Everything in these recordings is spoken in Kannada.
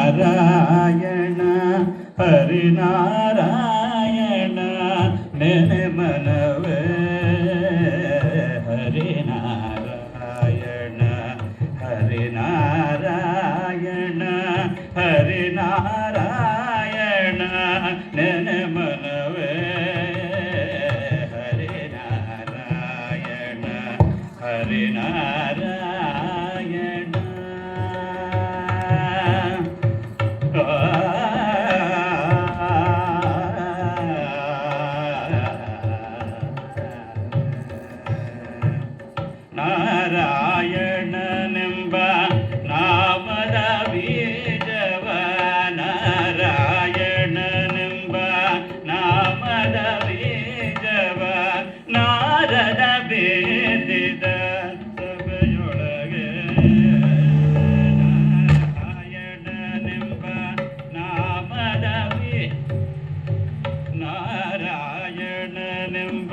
ಹರಿನಾರಾಯಣ ಹರಿನಾರಾಯಣ ನೆನೆ ಮನವೇ ಹರಿನಾರಾಯಣ ಹರಿನಾರಾಯಣ ಹರಿನಾರಾಯಣ ನೆನೆ ಮನವೇ ಹರಿನಾರಾಯಣ ಹರಿನಾರಾಯಣ ನಾರಾಯಣನೆಂಬ ನಾಮದ ಬೀಜವ ನಾರಾಯಣನೆಂಬ ನಾಮದ ಬೀಜವ ನಾರದ ಬೇದಿದ ಸಭೆಯೊಳಗೆ ನಾರಾಯಣನೆಂಬ ನಾಮದ ನಾರಾಯಣನೆಂಬ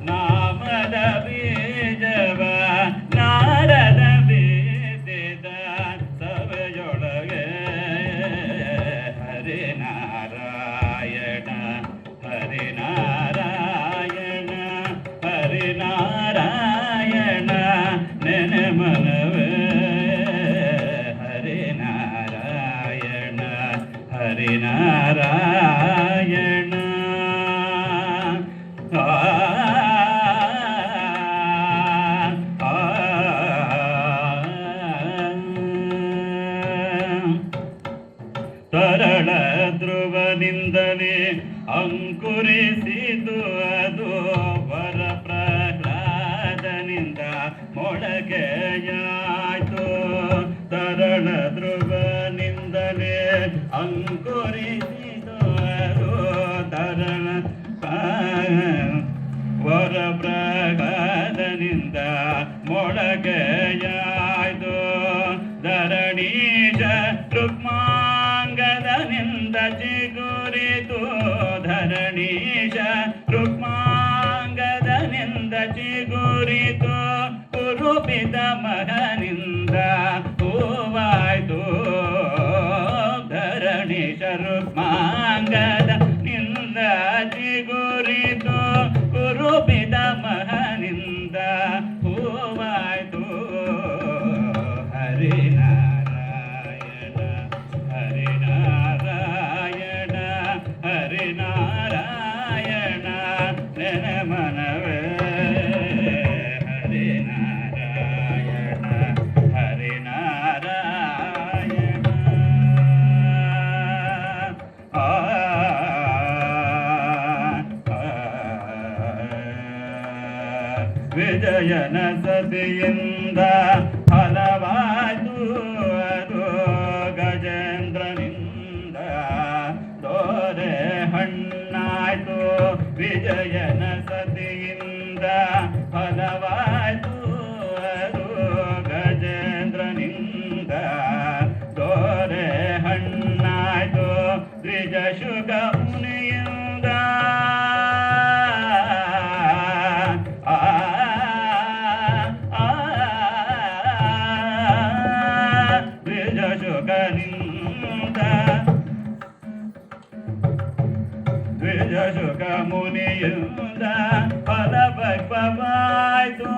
ನಾಮದ ಬೀಜವ ನಾರದ ಬೇದಿದ ಸಭೆಯೊಳಗೆ ಹರಿನಾರಾಯಣ ಹರಿನಾರಾಯಣ ಹರಿನಾರಾಯಣ ನೆನೆ ಮನವೇ ಹರಿನಾರಾಯಣ ಹರಿನಾರಾಯಣ ತರಳ ಧ್ರುವನಿಂದಲೇ ಅಂಕುರಿಸಿದು ಅದು ವರ ಪ್ರಹ್ಲಾದನಿಂದ ಮೊಳಕೆಯಾಯ್ತು ತರಳ ಧ್ರುವನಿಂದಲೇ ಅಂಕುರಿಸಿದು ಅದು ತರಳ ವರ ಪ್ರಹ್ಲಾದನಿಂದ ಮೊಳಕೆಯಾಯ್ತು ಧರಣೀಶ ರುಕ್ಮಾಂಗದನಿಂದ ಚಿಗುರಿತು ಧರಣೀಶ ರುಕ್ಮಾಂಗದನಿಂದ ಚಿಗುರಿತು ಕುರುಪಿತ ಮಗನಿಂದ ಹೂವಾಯ್ತು ಧರಣೀಶ ರುಕ್ಮಾಂಗದ ನಿಂದ ಚಿಗುರಿತು ಕುರುಪಿತ ಮಗನಿಂದ ಹೂವಾಯ್ತು ಹರಿನಾರಾಯಣ ಹರಿನಾರಾಯಣ ಹರಿನಾರಾಯಣ ನೆನೆ ಮನವೇ ಹರಿನಾರಾಯಣ ಹರಿನಾರಾಯಣ ವಿಜಯನ ಸತಿಯಿಂದ ಫಲವಾಯ್ತು ಅದು ಗಜೇಂದ್ರನಿಂದ ದೋರೆ ಹಣ್ಣಾಯ್ತು ವಿಜಯನ ಸತಿಯಿಂದ ಫಲವಾಯ್ತು ಅದು ಗಜೇಂದ್ರನಿಂದ ದೋರೆ ಹಣ್ಣಾಯ್ತು ದ್ವಿಜ ಶುಕ ಮುನಿಯಿಂದ ದ್ವಿಜಶುಕ ಮುನಿಯಿಂದ ಫಲಭಕ್ವಾಯ್ತು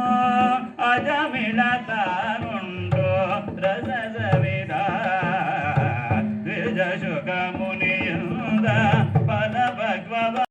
ಅಜಮಿಳ ತಾನುಂಡು ರಸವಿದ ದ್ವಿಜಶುಕ ಮುನಿಯಿಂದ